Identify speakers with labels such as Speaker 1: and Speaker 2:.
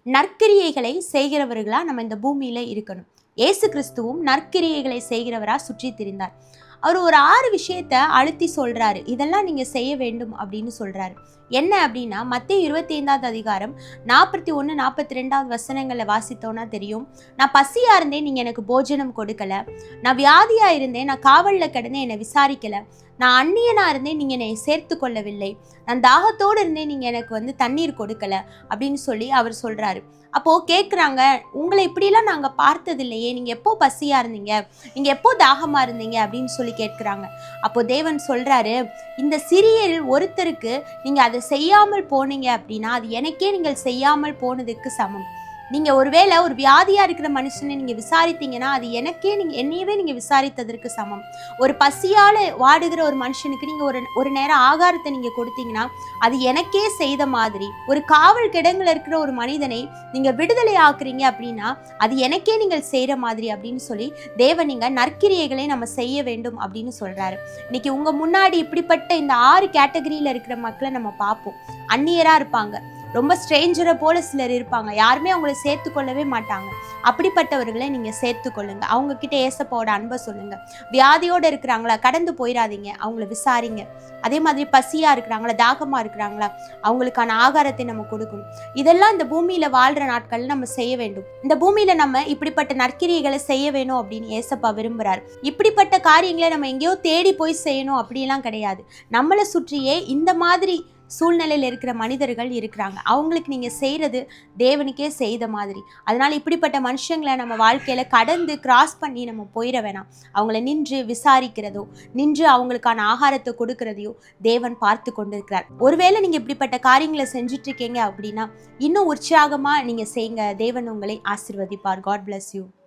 Speaker 1: நற்கிரியைகளை செய்கிறவர்களா நம்ம இந்த பூமியில இருக்கணும். இயேசு கிறிஸ்துவும் நற்கிரியைகளை செய்கிறவரா சுற்றி திரிந்தார். அவர் ஒரு 6 விஷயத்த அழுத்தி சொல்றாரு, இதெல்லாம் நீங்க செய்ய வேண்டும் அப்படின்னு சொல்றாரு. என்ன அப்படின்னா, மத்தேயு 25வது அதிகாரம் 41, 42வது வசனங்களை வாசித்தோம்னா தெரியும். நான் பசியா இருந்தேன், நீங்க எனக்கு போஜனம் கொடுக்கல. நான் வியாதியா இருந்தேன், நான் காவல்ல கிடந்தேன், என்னை விசாரிக்கல. நான் அந்நியனா இருந்தேன், நீங்க என்னை சேர்த்து கொள்ளவில்லை. நான் தாகத்தோடு இருந்தேன், நீங்க எனக்கு தண்ணீர் கொடுக்கல அப்படின்னு சொல்லி அவர் சொல்றாரு. அப்போ கேட்குறாங்க, உங்களை இப்படிலாம் நாங்க பார்த்ததில்லையே, நீங்க எப்போ பசியா இருந்தீங்க, நீங்க எப்போ தாகமா இருந்தீங்க அப்படின்னு சொல்லி கேட்குறாங்க. அப்போ தேவன் சொல்றாரு, இந்த சிறியரில் ஒருத்தருக்கு நீங்க அதை செய்யாமல் போனீங்க அப்படின்னா அது எனக்கே நீங்கள் செய்யாமல் போனதுக்கு சமம். நீங்க ஒருவேளை ஒரு வியாதியா இருக்கிற மனுஷனை நீங்க விசாரித்தீங்கன்னா அது என்னையவே நீங்க விசாரித்ததற்கு சமம். ஒரு பசியால வாடுகிற ஒரு மனுஷனுக்கு நீங்க ஒரு நேரம் ஆகாரத்தை நீங்க கொடுத்தீங்கன்னா அது எனக்கே செய்த மாதிரி. ஒரு காவல் கிடங்குல இருக்கிற ஒரு மனிதனை நீங்க விடுதலை ஆக்குறீங்க அப்படின்னா அது எனக்கே நீங்கள் செய்யற மாதிரி அப்படின்னு சொல்லி தேவன் நீங்க நற்கிரியைகளை நம்ம செய்ய வேண்டும் அப்படின்னு சொல்றாரு. இன்னைக்கு உங்க முன்னாடி இப்படிப்பட்ட இந்த 6 கேட்டகரியில இருக்கிற மக்களை நம்ம பார்ப்போம். அந்நியரா இருப்பாங்க, ரொம்ப ஸ்ட்ரேஞ்சரை போல சிலர் இருப்பாங்க, யாருமே அவங்களை சேர்த்து கொள்ளவே மாட்டாங்க. அப்படிப்பட்டவர்களை நீங்க சேர்த்து கொள்ளுங்க. அவங்க கிட்ட ஏசப்பாவோட அன்பை சொல்லுங்க. வியாதியோட இருக்கிறாங்களா, கடந்து போயிடாதீங்க, அவங்கள விசாரிங்க. அதே மாதிரி பசியா இருக்கிறாங்களா, தாகமா இருக்கிறாங்களா, அவங்களுக்கான ஆகாரத்தை நம்ம கொடுக்கணும். இதெல்லாம் இந்த பூமியில வாழ்ற நாட்கள்ல நம்ம செய்ய வேண்டும். இந்த பூமியில நம்ம இப்படிப்பட்ட நற்கிரியைகளை செய்ய வேணும் அப்படின்னு ஏசப்பா விரும்புறாரு. இப்படிப்பட்ட காரியங்களை நம்ம எங்கேயோ தேடி போய் செய்யணும் அப்படிலாம் கிடையாது. நம்மளை சுற்றியே இந்த மாதிரி சூழ்நிலையில் இருக்கிற மனிதர்கள் இருக்கிறாங்க. அவங்களுக்கு நீங்க செய்யறது தேவனுக்கே செய்த மாதிரி. அதனால இப்படிப்பட்ட மனுஷங்களை நம்ம வாழ்க்கையில கடந்து கிராஸ் பண்ணி நம்ம போயிட வேணாம். அவங்கள நின்று விசாரிக்கிறதோ, நின்று அவங்களுக்கான ஆகாரத்தை கொடுக்கறதையோ தேவன் பார்த்து கொண்டிருக்கிறார். ஒருவேளை நீங்க இப்படிப்பட்ட காரியங்களை செஞ்சுட்டு இருக்கீங்க அப்படின்னா இன்னும் உற்சாகமா நீங்க செய்யுங்க. தேவன் உங்களை ஆசீர்வதிப்பார். God bless you.